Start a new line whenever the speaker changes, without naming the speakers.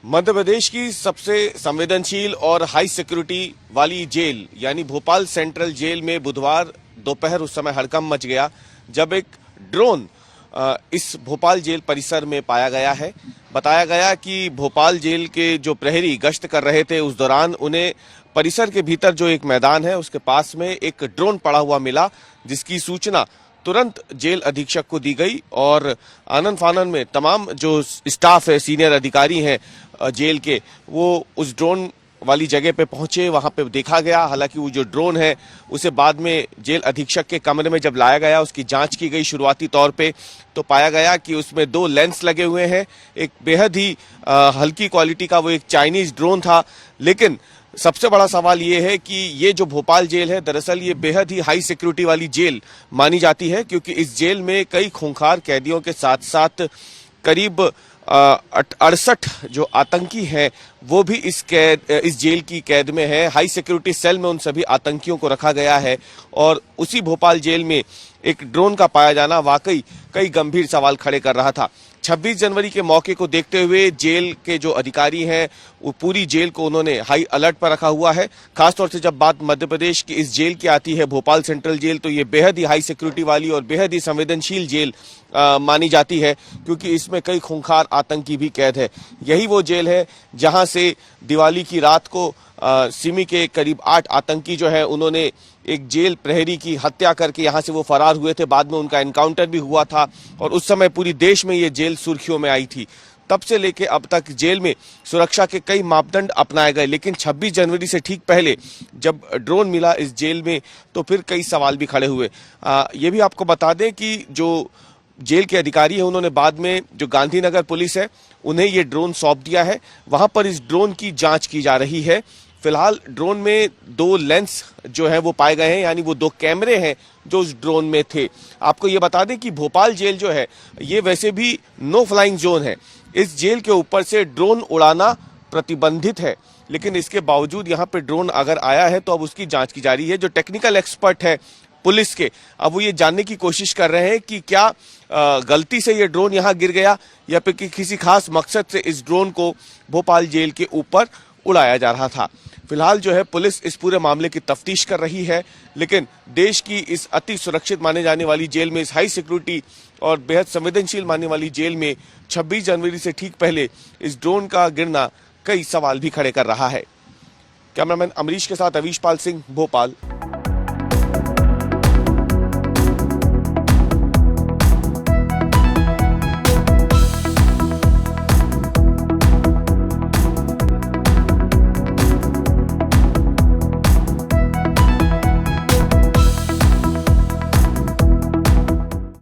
मध्य प्रदेश की सबसे संवेदनशील और हाई सिक्योरिटी वाली जेल यानी भोपाल सेंट्रल जेल में बुधवार दोपहर उस समय हड़कंप मच गया जब एक ड्रोन इस भोपाल जेल परिसर में पाया गया है। बताया गया कि भोपाल जेल के जो प्रहरी गश्त कर रहे थे उस दौरान उन्हें परिसर के भीतर जो एक मैदान है उसके पास में एक ड्रोन पड़ा हुआ मिला, जिसकी सूचना तुरंत जेल अधीक्षक को दी गई और आनन फानन में तमाम जो स्टाफ है, सीनियर अधिकारी हैं जेल के, वो उस ड्रोन वाली जगह पे पहुंचे। वहां पे देखा गया, हालांकि वो जो ड्रोन है उसे बाद में जेल अधीक्षक के कमरे में जब लाया गया, उसकी जांच की गई शुरुआती तौर पे, तो पाया गया कि उसमें 2 लेंस लगे हुए हैं। एक बेहद ही हल्की क्वालिटी का वो एक चाइनीज ड्रोन था। लेकिन सबसे बड़ा सवाल ये है कि ये जो भोपाल जेल है, दरअसल ये बेहद ही हाई सिक्योरिटी वाली जेल मानी जाती है, क्योंकि इस जेल में कई खूंखार कैदियों के साथ साथ करीब 68 जो आतंकी हैं वो भी इस जेल की कैद में है। हाई सिक्योरिटी सेल में उन सभी आतंकियों को रखा गया है और उसी भोपाल जेल में एक ड्रोन का पाया जाना वाकई कई गंभीर सवाल खड़े कर रहा था। 26 जनवरी के मौके को देखते हुए जेल के जो अधिकारी हैं वो पूरी जेल को उन्होंने हाई अलर्ट पर रखा हुआ है। खासतौर से जब बात मध्य प्रदेश की इस जेल की आती है, भोपाल सेंट्रल जेल, तो ये बेहद ही हाई सिक्योरिटी वाली और बेहद ही संवेदनशील जेल मानी जाती है, क्योंकि इसमें कई खूंखार आतंकी भी कैद है। यही वो जेल है जहां से दिवाली की रात को सिमी के करीब 8 आतंकी जो है उन्होंने एक जेल प्रहरी की हत्या करके यहां से वो फरार हुए थे। बाद में उनका एनकाउंटर भी हुआ था और उस समय पूरी देश में ये जेल सुर्खियों में आई थी। तब से लेके अब तक जेल में सुरक्षा के कई मापदंड अपनाए गए, लेकिन 26 जनवरी से ठीक पहले जब ड्रोन मिला इस जेल में तो फिर कई सवाल भी खड़े हुए। ये भी आपको बता दें कि जो जेल के अधिकारी है उन्होंने बाद में जो गांधीनगर पुलिस है उन्हें ये ड्रोन सौंप दिया है। वहां पर इस ड्रोन की जांच की जा रही है। फिलहाल ड्रोन में 2 लेंस जो है वो पाए गए हैं, यानी वो 2 कैमरे हैं जो उस ड्रोन में थे। आपको ये बता दें कि भोपाल जेल जो है ये वैसे भी नो फ्लाइंग जोन है। इस जेल के ऊपर से ड्रोन उड़ाना प्रतिबंधित है, लेकिन इसके बावजूद यहाँ पे ड्रोन अगर आया है तो अब उसकी जांच की जा रही है। जो टेक्निकल एक्सपर्ट है पुलिस के, अब वो ये जानने की कोशिश कर रहे हैं कि क्या गलती से ये ड्रोन यहाँ गिर गया या फिर किसी खास मकसद से इस ड्रोन को भोपाल जेल के ऊपर उड़ाया जा रहा था। फिलहाल जो है पुलिस इस पूरे मामले की तफ्तीश कर रही है, लेकिन देश की इस अति सुरक्षित माने जाने वाली जेल में, इस हाई सिक्योरिटी और बेहद संवेदनशील मानने वाली जेल में 26 जनवरी से ठीक पहले इस ड्रोन का गिरना कई सवाल भी खड़े कर रहा है। कैमरामैन अमरीश के साथ अवीश पाल सिंह, भोपाल।